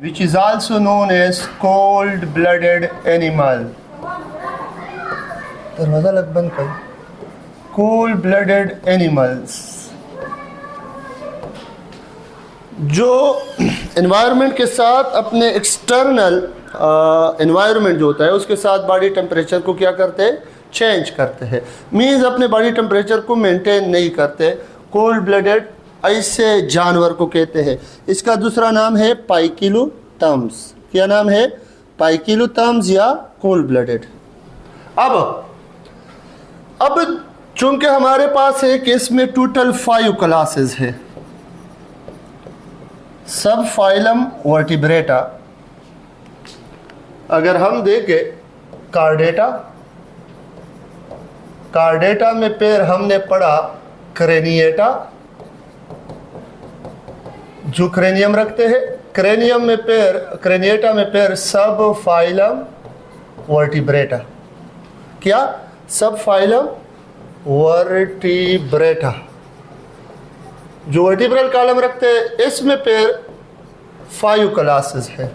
which is also known as cold-blooded animal. दरवाजा लग बंद कर. Cold-blooded animals. जो एनवायरनमेंट के साथ अपने एक्सटर्नल एनवायरनमेंट जो होता है उसके साथ बॉडी टेम्परेचर को क्या करते हैं, चेंज करते हैं. मीन्स अपने बॉडी टेम्परेचर को मेंटेन नहीं करते. कोल्ड ब्लडेड ऐसे जानवर को कहते हैं. इसका दूसरा नाम है पाइकिलोथर्म्स. क्या नाम है? पाइकिलोथर्म्स या कोल्ड ब्लडेड. अब चूंकि हमारे पास है कि इसमें टोटल 5 क्लासेस है. सब फाइलम वर्टिब्रेटा. अगर हम देखें कार्डेटा, कार्डेटा में पैर हमने पढ़ा क्रेनिएटा, जो क्रेनियम रखते हैं. क्रेनियम में पैर, क्रेनिएटा में पैर सब फाइलम वर्टिब्रेटा. क्या? सब फाइलम वर्टिब्रेटा. जो वर्टिब्रल कॉलम रखते हैं इसमें पैर 5 क्लासेस है.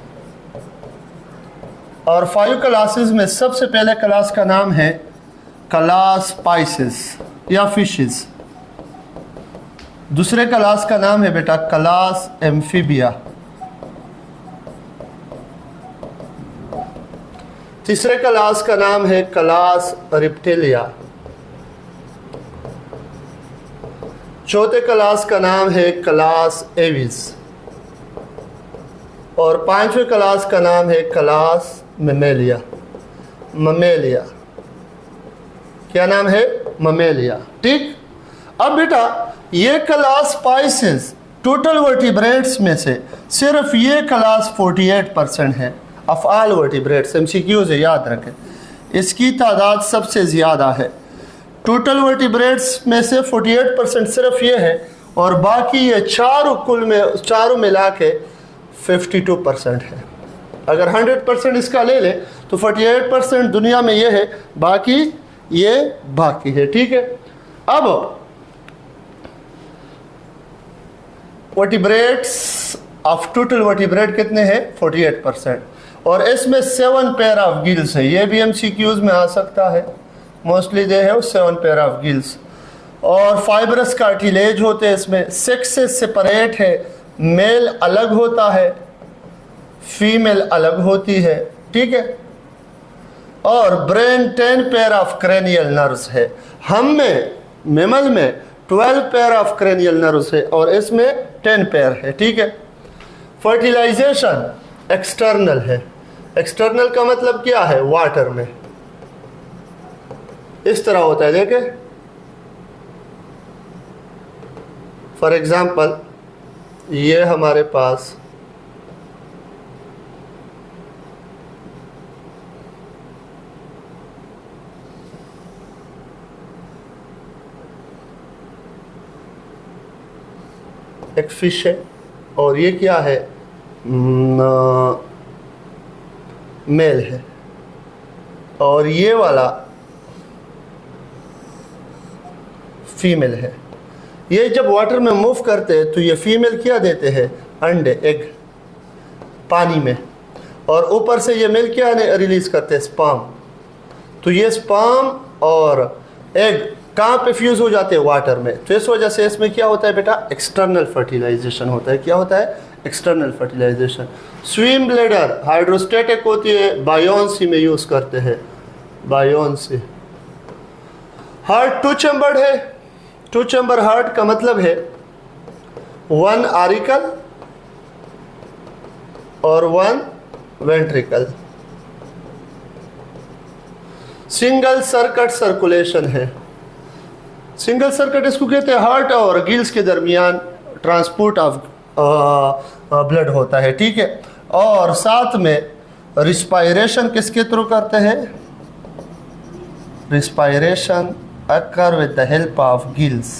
और 5 क्लासेस में सबसे पहले क्लास का नाम है क्लास पाइसेस या फिशेस. दूसरे क्लास का नाम है बेटा क्लास एम्फीबिया. तीसरे क्लास का नाम है क्लास रिप्टिलिया. चौथे क्लास का नाम है क्लास एविस. और 5वें क्लास का नाम है क्लास ममेलिया. ममेलिया. क्या नाम है? ममेलिया. ठीक. अब बेटा ये क्लास पाइसेस टोटल वर्टिब्रेट्स में से सिर्फ ये क्लास 48% है ऑफ ऑल वर्टिब्रेट्स. एमसीक्यू से याद रखें, इसकी तादाद सबसे ज़्यादा है. टोटल वर्टिब्रेट्स में से 48% सिर्फ ये है और बाकी ये चारों मिला के 52% है. अगर 100% इसका ले ले तो 48% दुनिया में ये है, बाकी ये बाकी है. ठीक है. अब वर्टिब्रेट्स ऑफ टोटल वर्टिब्रेट कितने हैं? 48%. और इसमें 7 पेयर ऑफ गिल्स है. ये भी एमसीक्यूज में आ सकता है. मोस्टली दे है 7 पेयर ऑफ गिल्स. और फाइब्रस कार्टिलेज होते हैं इसमें. सेक्स से सेपरेट है. मेल अलग होता है, फीमेल अलग होती है. ठीक है. और brain 10 pair of cranial nerves है. हम में मेमल में 12 पेयर ऑफ क्रेनियल नर्व्स है और इसमें 10 पेयर है. ठीक है. फर्टिलाइजेशन एक्सटर्नल है. एक्सटर्नल का मतलब क्या है? वाटर में इस तरह होता है. देखे फॉर एग्जाम्पल ये हमारे पास एक फिश है और ये क्या है? मेल है. और ये वाला फीमेल है. ये जब वाटर में मूव करते हैं तो ये फीमेल क्या देते हैं? अंडे, एग पानी में. और ऊपर से ये मेल क्या रिलीज करते हैं? स्पर्म. तो ये स्पर्म और एग कहाँ पे फ्यूज हो जाते हैं? वाटर में. तो इस वजह से इसमें क्या होता है बेटा? एक्सटर्नल फर्टिलाइजेशन होता है. क्या होता है? External fertilization. Swim bladder hydrostatic होती है, बायोन्सी में यूज करते हैं. बायोन्सी. हार्ट 2 चैम्बर्ड है. 2 चैम्बर हार्ट का मतलब है 1 ऑरिकल और 1 वेंट्रिकल. सिंगल सर्किट सर्कुलेशन है. सिंगल सर्किट इसको कहते हैं. हार्ट और गिल्स के दरमियान ट्रांसपोर्ट ऑफ ब्लड होता है. ठीक है. और साथ में रिस्पायरेशन किसके थ्रू करते हैं? Respiration occur with the help of gills.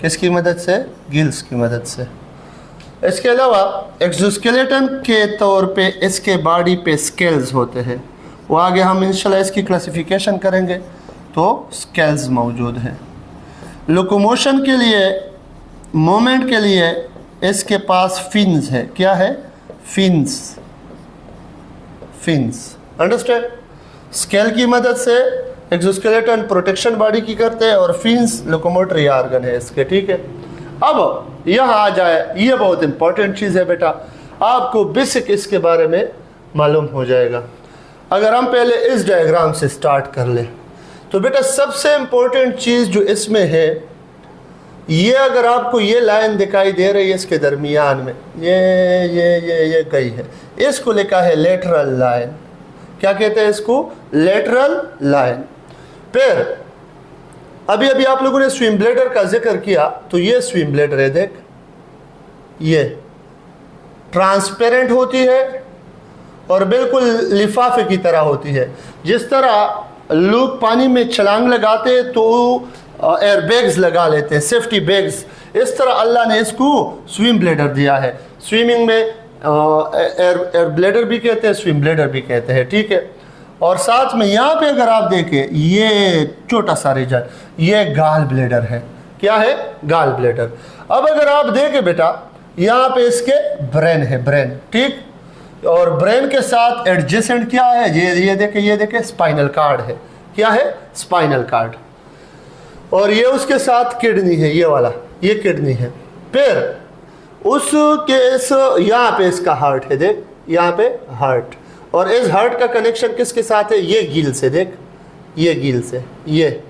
किसकी मदद से? गिल्स की मदद से. इसके अलावा एक्सोस्केलेटन के तौर पे इसके बॉडी पे स्केल्स होते हैं. वो आगे हम इंशाल्लाह इसकी क्लासिफिकेशन करेंगे. तो स्केल्स मौजूद हैं. लोकोमोशन के लिए, मूवमेंट के लिए इसके पास फिन्स है. क्या है? Fins, fins, understand. स्केल की मदद से एक्सोस्केलेटन प्रोटेक्शन बॉडी की करते हैं और फिन्स लोकोमोटरी ऑर्गन है इसके, ठीक है। अब यहाँ आ जाए, ये बहुत इंपॉर्टेंट चीज़ है बेटा, आपको बेसिक इसके बारे में मालूम हो जाएगा। अगर हम पहले इस डायग्राम से स्टार्ट कर लें तो बेटा सबसे इम्पोर्टेंट चीज़ जो इसमें है, ये अगर आपको ये लाइन दिखाई दे रही है इसके दरमियान में, ये गई है, इसको लिखा है लेटरल लाइन। क्या कहते हैं इसको? Lateral line. फिर अभी अभी आप लोगों ने स्विम ब्लेडर का जिक्र किया, तो ये स्विम ब्लेडर है, देख, ये ट्रांसपेरेंट होती है और बिल्कुल लिफाफे की तरह होती है। जिस तरह लोग पानी में छलांग लगाते हैं तो एयर बैग्स लगा लेते हैं, सेफ्टी बैग्स, इस तरह अल्लाह ने इसको स्विम ब्लेडर दिया है। स्विमिंग में एयर ब्लेडर भी कहते हैं, स्विम ब्लेडर भी कहते हैं, ठीक है। और साथ में यहाँ पे अगर आप देखें, ये छोटा सा रीजन, ये गाल ब्लेडर है। क्या है? Gall bladder. अब अगर आप देखें बेटा, यहाँ पे इसके ब्रेन है, ब्रेन, ठीक, और ब्रेन के साथ एडजेसेंट क्या है, ये देखे स्पाइनल कार्ड है। क्या है? Spinal cord. और ये उसके साथ किडनी है, ये वाला, ये किडनी है। फिर उसके इस यहाँ पे इसका हार्ट है, देख, यहाँ पे हार्ट, और इस हार्ट का कनेक्शन किसके साथ है? ये गिल से, देख, ये गिल से, ये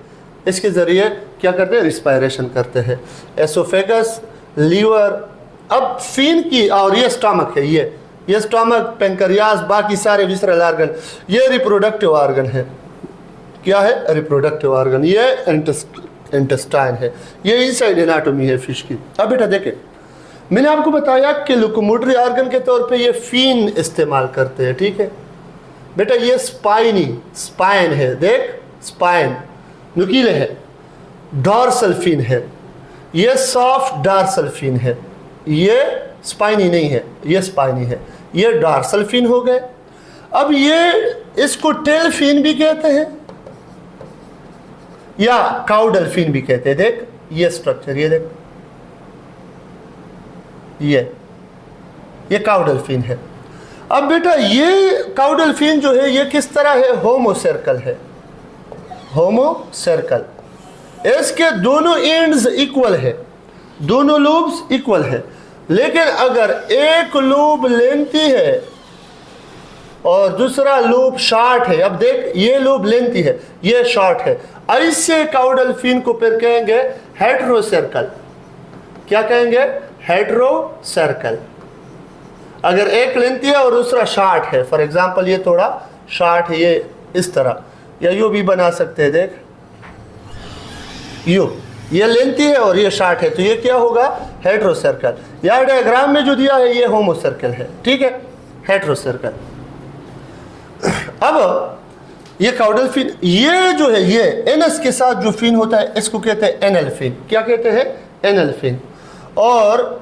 इसके ज़रिए क्या करते हैं? रिस्पायरेशन करते हैं। एसोफेगस, लीवर, अब फिन की, और ये स्टमक है, ये स्टमक, पेंक्रियास, बाकी सारे विसरल ऑर्गन, ये रिप्रोडक्टिव ऑर्गन है। क्या है? Reproductive organ. ये इंटेस्टाइन है, ये इनसाइड एनाटॉमी है फिश की। अब बेटा देखें, मैंने आपको बताया कि लोकोमोटरी ऑर्गन के तौर पे ये फिन इस्तेमाल करते हैं, ठीक है बेटा। ये स्पाइन है, देख, स्पाइन नुकीले है, डॉर्सल फिन है, ये सॉफ्ट डॉर्सल फिन है, ये स्पाइनी नहीं है, ये स्पाइनी है, ये डॉर्सल फिन हो गए। अब ये इसको टेल फिन भी कहते हैं या काउडल फिन भी कहते हैं। देख ये स्ट्रक्चर, ये देख, ये काउडल फिन है। अब बेटा ये काउडल फिन जो है ये किस तरह है? होमो सर्कल है, होमो सर्कल। इसके दोनों एंड्स इक्वल है, दोनों लोब्स इक्वल है, लेकिन अगर एक लोब लेंथी है और दूसरा लोब शॉर्ट है, अब देख ये लोब लेंथी है, ये शॉर्ट है, ऐसे काउडल फिन को फिर कहेंगे हेटेरो सर्कल। क्या कहेंगे? Hetero circle. अगर एक लेंथी है और दूसरा शॉर्ट है, फॉर एग्जांपल ये थोड़ा शॉर्ट है, ये इस तरह, या यू भी बना सकते हैं, देख, यू, ये लेंथी है और ये शॉर्ट है, तो ये क्या होगा? Hetero circle. या डायग्राम में जो दिया है ये होमो सर्कल है, ठीक है, हेटेरो सर्कल। अब ये काउडल फिन, ये जो है ये एनस के साथ जो फिन होता है इसको कहते हैं एनल फिन। क्या कहते हैं? Anal fin. और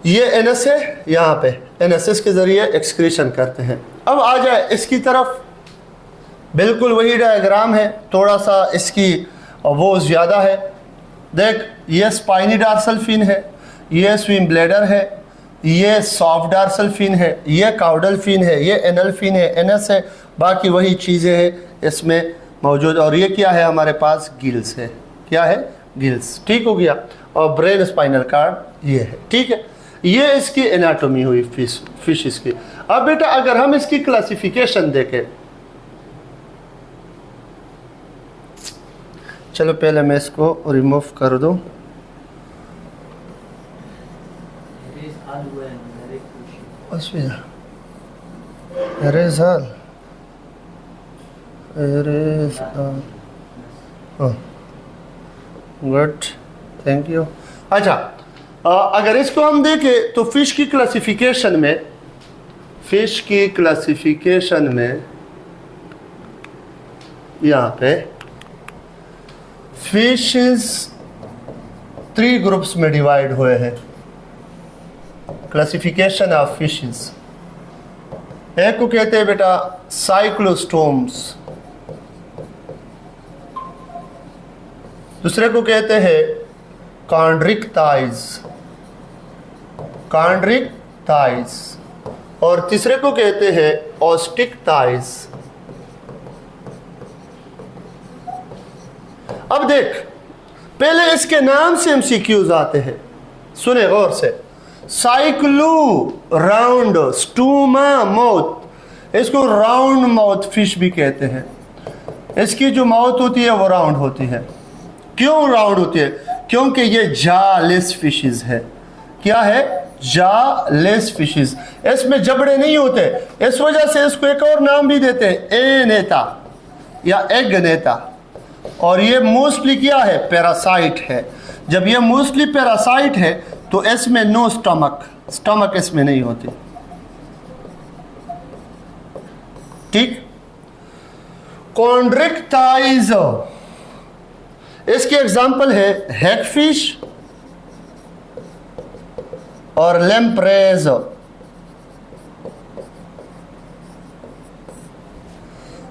ये एनस है, यहाँ पे एनएसएस के जरिए एक्सक्रीशन करते हैं। अब आ जाए इसकी तरफ, बिल्कुल वही डायग्राम है, थोड़ा सा इसकी वो ज़्यादा है। देख ये स्पाइनी डार्सल फिन है, ये स्विम ब्लेडर है, ये सॉफ्ट डार्सल फिन है, ये काउडल फिन है, ये एनल फिन है, एनएस है, बाकी वही चीज़ें हैं इसमें मौजूद। और ये क्या है? हमारे पास गिल्स है। क्या है? गिल्स, ठीक हो गया। और ब्रेन, स्पाइनल कार्ड ये है, ठीक है। ये इसकी एनाटॉमी हुई फिश इसकी। अब बेटा अगर हम इसकी क्लासिफिकेशन देखें, चलो पहले मैं इसको रिमूव कर दूं। Good, thank you. अच्छा, अगर इसको हम देखें तो फिश की क्लासिफिकेशन में यहाँ पे फिशेस 3 ग्रुप्स में डिवाइड हुए हैं। क्लासिफिकेशन ऑफ फिशेस, एक को कहते हैं बेटा साइक्लोस्टोम्स, दूसरे को कहते हैं कॉन्ड्रिक्टाइज, और तीसरे को कहते हैं ऑस्टिक थाइज। अब देख, पहले इसके नाम से एमसीक्यूज आते हैं, सुने गौर से। साइक्लू राउंड स्टूमा माउथ, इसको राउंड माउथ फिश भी कहते हैं। इसकी जो माउथ होती है वो राउंड होती है। क्यों राउंड होती है? क्योंकि ये जालेस फिशेस है। क्या है? जालेस फिशेस। इसमें जबड़े नहीं होते, इस वजह से इसको एक और नाम भी देते हैं, ए नेता या एग नेता। और ये मोस्टली क्या है? पैरासाइट है। जब ये मोस्टली पैरासाइट है तो इसमें नो स्टमक इसमें नहीं होती। ठीक। कॉन्ड्रिक्टाइज, इसके एग्जाम्पल है हैगफिश और लैम्प्रेज।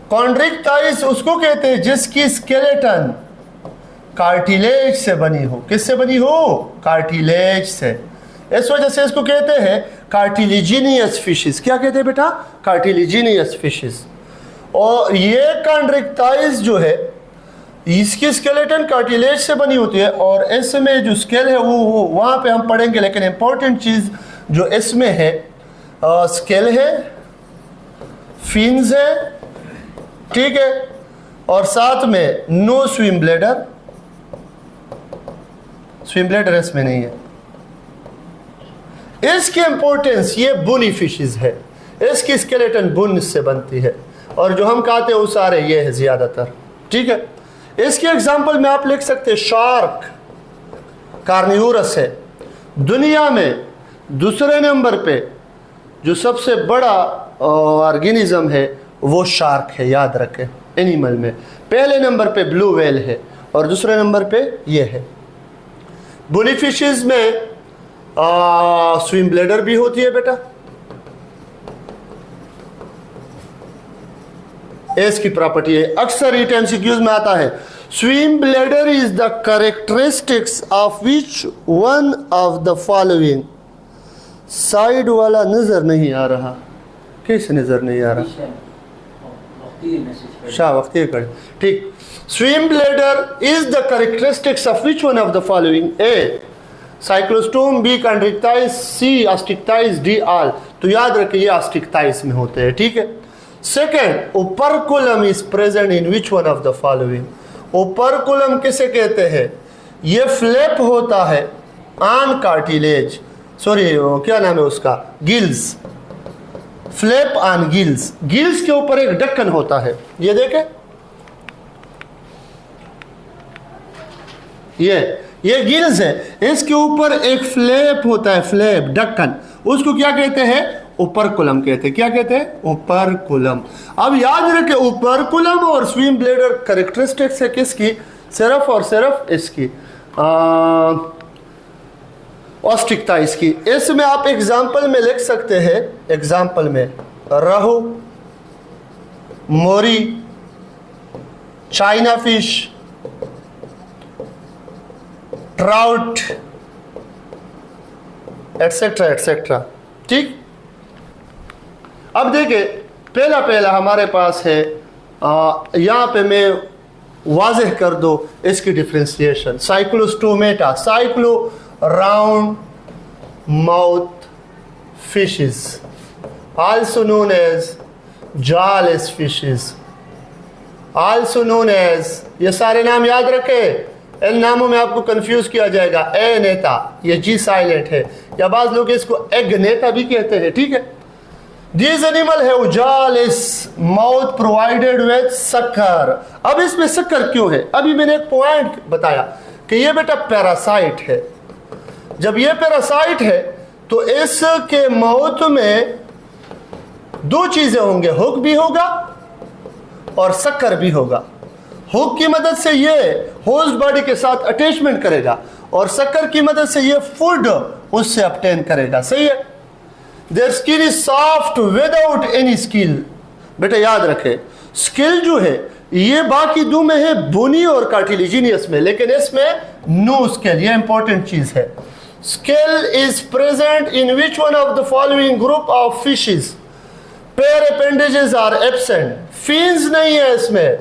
कॉन्ड्रिक्टाइज उसको कहते हैं जिसकी स्केलेटन कार्टिलेज से बनी हो। किससे बनी हो? कार्टिलेज से। इस वजह से इसको कहते हैं कार्टिलिजिनियस फिशेस। क्या कहते हैं बेटा? कार्टिलिजिनियस फिशेस। और ये कॉन्ड्रिक्टाइज जो है, इसकी स्केलेटन कार्टिलेज से बनी होती है और इसमें जो स्केल है वो वहाँ पे हम पढ़ेंगे, लेकिन इंपॉर्टेंट चीज़ जो इसमें है स्केल है, फिन्स है, ठीक है, और साथ में no swim bladder. Swim bladder इसमें नहीं है। इसकी इंपॉर्टेंस, ये बुनी फिशेस है, इसकी स्केलेटन बुन से बनती है और जो हम खाते हैं वो सारे ये है ज़्यादातर। ठीक है। इसके एग्जाम्पल में आप लिख सकते हैं शार्क, कार्निवोरस है। दुनिया में दूसरे नंबर पे जो सबसे बड़ा ऑर्गेनिज्म है वो शार्क है, याद रखें एनिमल में। पहले नंबर पे ब्लू व्हेल है और दूसरे नंबर पे ये है। बुनी फिशेस में स्विम ब्लैडर भी होती है बेटा। इसकी प्रॉपर्टी है, अक्सर ये एमसीक्यूज में आता है, swim bladder is the characteristics of which one of the following. Side वाला नजर नहीं आ रहा, कैसे नजर नहीं आ रहा? शाह वक्ती कर, ठीक। Swim bladder is the characteristics of which one of the following? A cyclostome, B chondrichthyes, C osteichthyes, D all. तो याद रखिए ये ऑस्टिक्टाइज में होते हैं। ठीक है। Second, operculum is present in which one of the following? Operculum किसे कहते हैं? ये फ्लैप होता है ऑन कार्टिलेज, सॉरी क्या नाम है उसका, gills. Flap on gills, gills के ऊपर एक ढक्कन होता है, ये देखे, ये गिल्स है, इसके ऊपर एक फ्लैप होता है, फ्लैप, ढक्कन, उसको क्या कहते हैं? ओपर्कुलम कहते हैं। क्या कहते हैं? ओपर्कुलम। अब याद रखें ओपर्कुलम और स्विम ब्लैडर कैरेक्टरिस्टिक्स है किसकी? सिर्फ और सिर्फ इसकी ऑस्टिक्टाइज की। इसमें आप एग्जाम्पल में लिख सकते हैं, एग्जाम्पल में rohu, mori, China fish, trout, etcetera etcetera. ठीक। अब देखिए पहला हमारे पास है, यहाँ पे मैं वाज़ेह कर दो इसकी differentiation. Cyclostomata, cyclo round mouth fishes, also known as jawless fishes, also known as, ये सारे नाम याद रखें। इन नामों में आपको कंफ्यूज किया जाएगा। ए नेता, ये जी साइलेंट है, या बाज लोग इसको एग नेता भी कहते हैं। ठीक है। These animal have jalis mouth provided with शक्कर। अब इसमें शक्कर क्यों है? अभी मैंने एक पॉइंट बताया कि ये बेटा पैरासाइट है। जब ये पैरासाइट है तो इसके माउथ में दो चीजें होंगे, हुक भी होगा और शक्कर भी होगा। हुक की मदद से ये होस्ट बॉडी के साथ अटैचमेंट करेगा और शक्कर की मदद से ये फूड उससे ऑब्टेन करेगा। सही है। Their skin is soft without any skill। बेटा याद रखें, स्किल जो है ये बाकी दो में है, बोनी और कार्टिलिजिनियस में, लेकिन इसमें नो स्किल। ये इंपॉर्टेंट चीज है। Scale is present in which one of the following group of fishes? Pair appendages are absent. Fins नहीं है इसमें,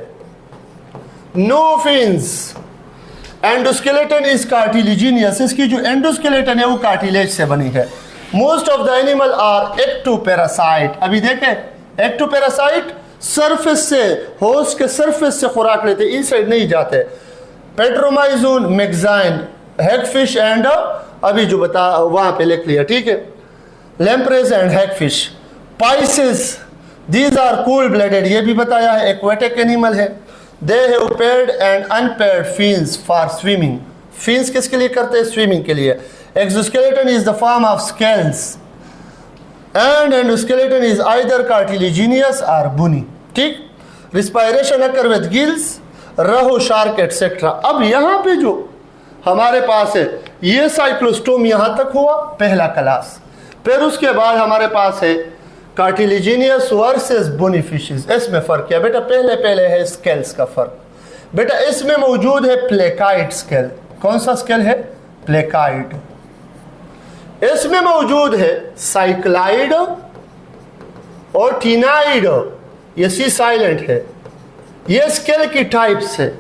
no fins. Endoskeleton is cartilaginous, इसकी जो एंडोस्केलेटन है वो कार्टिलेज से बनी है। Most of the animal are ectoparasite. अभी देखें एक्टोपैरासाइट सरफेस से, होस्ट के सरफेस से खुराक लेते, इनसाइड नहीं जाते। पेट्रोमाइजोन, मैगजाइन, हैगफिश एंड अभी जो बता वहां पे लिख लिया, ठीक है, lampreys and hagfish. Pisces, these are cold blooded, ये भी बताया है, एक्वेटिक एनिमल है। They have paired and unpaired fins for swimming. Fins किसके लिए करते हैं? स्विमिंग के लिए। Exoskeleton is the form of scales and endoskeleton is either cartilaginous और बुनी, ठीक। Respiration occur with gills, rohu, shark etcetera. अब यहाँ पे जो हमारे पास है ये साइक्लोस्टोम यहाँ तक हुआ पहला क्लास। फिर उसके बाद हमारे पास है कार्टिलिजिनियस वर्सेस बोनी फिशेस। इसमें फर्क क्या बेटा? पहले है स्केल्स का फर्क। बेटा इसमें मौजूद है प्लेकाइड स्केल। कौन सा स्केल है? प्लेकाइड। इसमें मौजूद है साइक्लाइड और टीनाइड, ये सी साइलेंट है। ये स्केल की टाइप्स है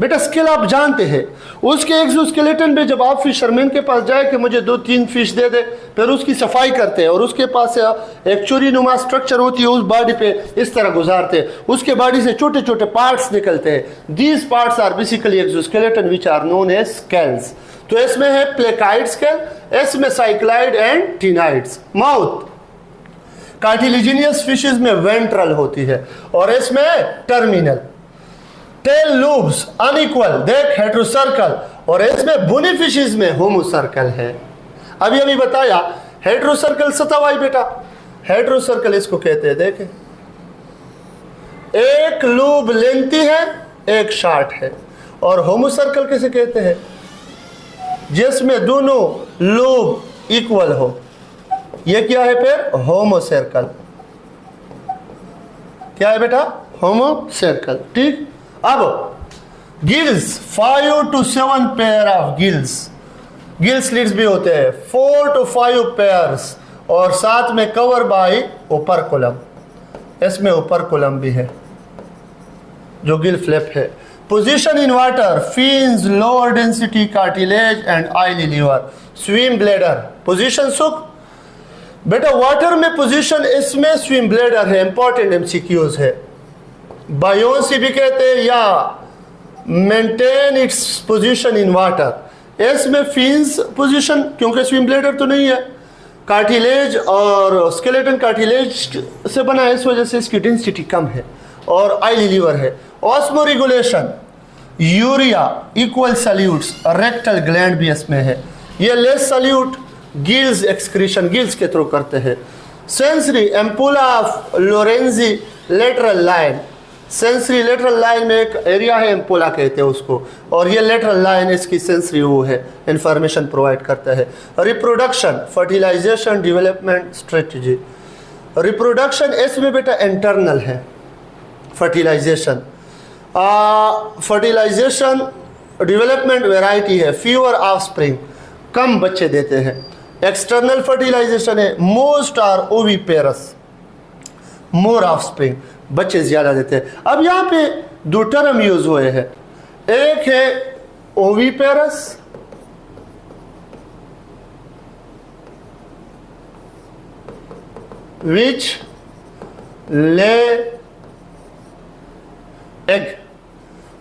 बेटा। स्केल आप जानते हैं, उसके एक्सोस्केलेटन पे जब आप फिशरमैन के पास जाए कि मुझे 2-3 फिश दे दे, फिर उसकी सफाई करते हैं और उसके पास एक चूरी नुमा स्ट्रक्चर होती है, उस बॉडी पे इस तरह गुजारते हैं, उसके बॉडी से छोटे छोटे पार्ट्स निकलते हैं। These parts are basically exoskeleton which are known as scales. तो इसमें है प्लेकाइड स्केल, इसमें cycloid and ctenoids. Mouth cartilaginous fishes में वेंट्रल होती है और इसमें टर्मिनल। टेल लूब्स अनइक्वल, देख हेट्रोसर्कल, और इसमें बोनी फिशेस में होमोसर्कल है। अभी बताया हेट्रोसर्कल सतहवाई बेटा, हेट्रोसर्कल इसको कहते हैं। देखें एक लूब लेंथी है, एक शॉर्ट है। और होमोसर्कल किसे कहते हैं? जिसमें दोनों लूब इक्वल हो। ये क्या है फिर? होमोसर्कल। क्या है बेटा? होमोसर्कल, ठीक। अब gills 5 to 7 pair of gills, gill slits भी होते हैं 4 to 5 पेयर्स, और साथ में कवर बाय ओपरकुलम। इसमें ओपरकुलम भी है जो गिल फ्लैप है। Position in water, fins, lower density cartilage and oily liver. Swim bladder, position सुख बेटा वाटर में पोजीशन, इसमें स्विम ब्लेडर है। इंपॉर्टेंट एमसीक्यूज है। बायोन्सी भी कहते हैं या maintain its position in water. इसमें फिन्स पोजीशन, क्योंकि स्विम ब्लेडर तो नहीं है, कार्टिलेज और स्केलेटन कार्टिलेज से बना है, इस वजह से इसकी डेंसिटी कम है। और ऑयली लीवर है। Osmoregulation, urea, equal solutes, rectal gland भी इसमें है। ये less solute gills excretion, gills के थ्रू करते हैं। Sensory, ampulla of Lorenzini lateral line. Sensory lateral line में एक एरिया है, एम्पोला कहते हैं उसको, और ये लेटरल लाइन इसकी सेंसरी वो है, इंफॉर्मेशन प्रोवाइड करता है। Reproduction, fertilization, development strategy. Reproduction इसमें बेटा इंटरनल है। फर्टिलाइजेशन, फर्टिलाइजेशन डेवलपमेंट वेराइटी है, फ्यूअर ऑफस्प्रिंग, कम बच्चे देते हैं। एक्सटर्नल फर्टिलाइजेशन है, most are oviparous, more offspring, बच्चे ज्यादा देते हैं। अब यहाँ पे 2 टर्म यूज हुए हैं, एक है ओविपेरस, विच ले एग,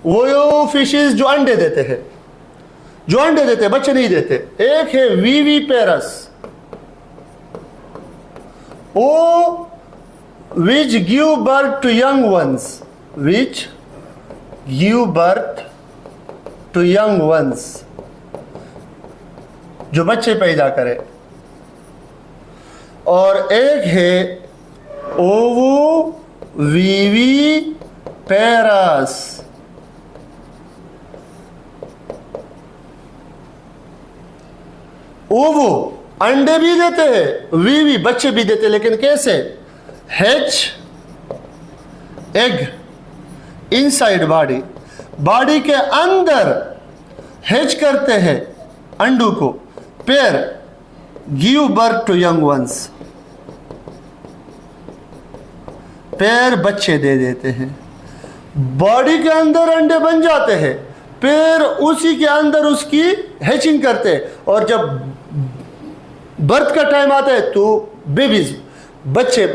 वो फिशेस जो अंडे देते हैं, जो अंडे देते हैं, बच्चे नहीं देते। एक है विविपेरस, ओ which give birth to young ones, which give birth to young ones, जो बच्चे पैदा करे। और एक है ओवो विवी पेरस, ओवो अंडे भी देते हैं, वीवी बच्चे भी देते हैं, लेकिन कैसे? Hatch egg inside body, body के अंदर हैच करते हैं अंडों को, pair give birth to young ones, pair बच्चे दे देते हैं, बॉडी के अंदर अंडे बन जाते हैं, पेयर उसी के अंदर उसकी हैचिंग करते हैं, और जब बर्थ का टाइम आता है तो बेबीज बच्चे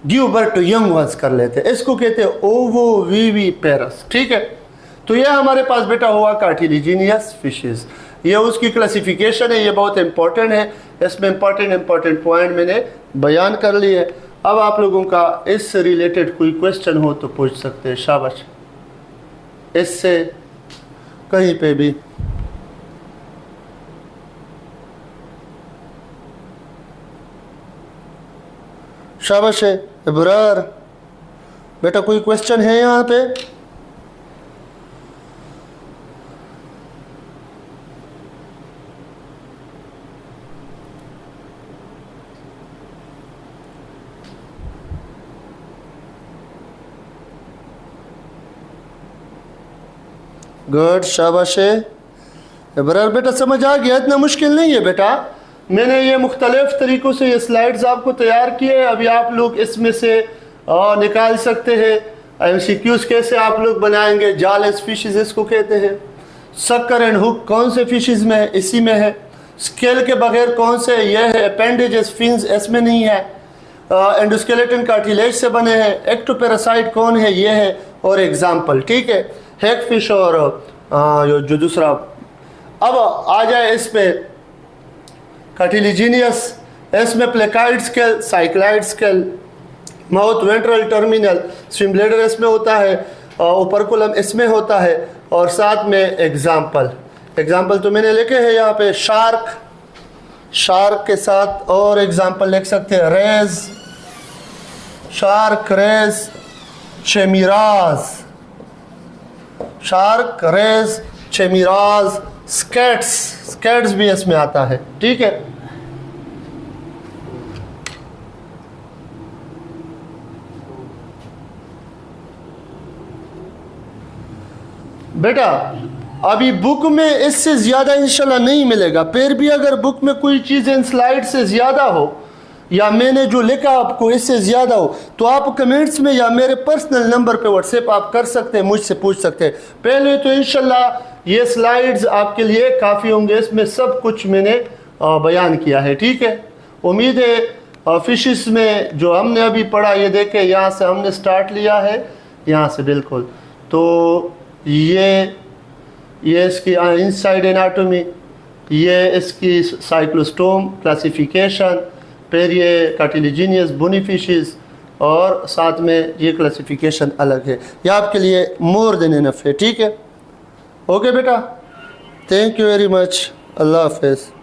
give birth to young ones कर लेते हैं। इसको कहते हैं ओवो वीवी पेरस। ठीक है, तो यह हमारे पास बेटा हुआ कार्टिलेजिनियस फिशेस। ये उसकी क्लासिफिकेशन है, ये बहुत इंपॉर्टेंट है। इसमें इंपॉर्टेंट पॉइंट मैंने बयान कर लिए। अब आप लोगों का इससे रिलेटेड कोई क्वेश्चन हो तो पूछ सकते हैं। शाबाश, इससे कहीं पे भी। शाबाश है इब्रार, बेटा कोई क्वेश्चन है यहाँ पे? गुड, शाबाश है इब्रार। बेटा समझ आ गया, इतना मुश्किल नहीं है बेटा। मैंने ये मुख्तलिफ तरीक़ों से ये स्लाइड्स आपको तैयार किए। अभी आप लोग इसमें से निकाल सकते हैं MCQs कैसे आप लोग बनाएंगे। जाल फिशेस इसको कहते हैं। सक्कर एंड हुक कौन से फिशेस में है? इसी में है। स्केल के बगैर कौन से? ये है। अपेंडेजेस फिन्स इसमें नहीं है। एंडोस्केलेटन कार्टिलेज से बने हैं। एक्टोपैरासाइट कौन है? ये है। और एग्जाम्पल, ठीक है, हैग फिश और जो दूसरा। अब आ जाए इस पे कार्टिलेजिनियस, इसमें placoid scale, cycloid scale, mouth ventral terminal, swim bladder इसमें होता है, ओपरकुलम इसमें होता है, और साथ में एग्जाम्पल तो मैंने लिखे हैं यहाँ पे। शार्क के साथ और एग्जाम्पल लिख सकते हैं। Rays, shark, rays, chimaeras, shark, rays, chimaeras, skates भी इसमें आता है। ठीक है, बेटा अभी बुक में इससे ज़्यादा इंशाल्लाह नहीं मिलेगा। फिर भी अगर बुक में कोई चीज़ इन स्लाइड से ज़्यादा हो, या मैंने जो लिखा आपको इससे ज़्यादा हो, तो आप कमेंट्स में या मेरे पर्सनल नंबर पे व्हाट्सएप आप कर सकते हैं, मुझसे पूछ सकते हैं। पहले तो इंशाल्लाह ये स्लाइड्स आपके लिए काफ़ी होंगे। इसमें सब कुछ मैंने बयान किया है। ठीक है, उम्मीद है फिशेस में जो हमने अभी पढ़ा, ये देखें यहाँ से हमने स्टार्ट लिया है, यहाँ से बिल्कुल। तो ये इसकी इनसाइड एनाटॉमी, ये इसकी साइक्लोस्टोम क्लासिफिकेशन, फिर ये कार्टिलेजिनियस बोनी फिशेस, और साथ में ये क्लासिफिकेशन अलग है। ये आपके लिए मोर देन इनफ है। ठीक है, ओके बेटा, थैंक यू वेरी मच, अल्लाह हाफ़िज़।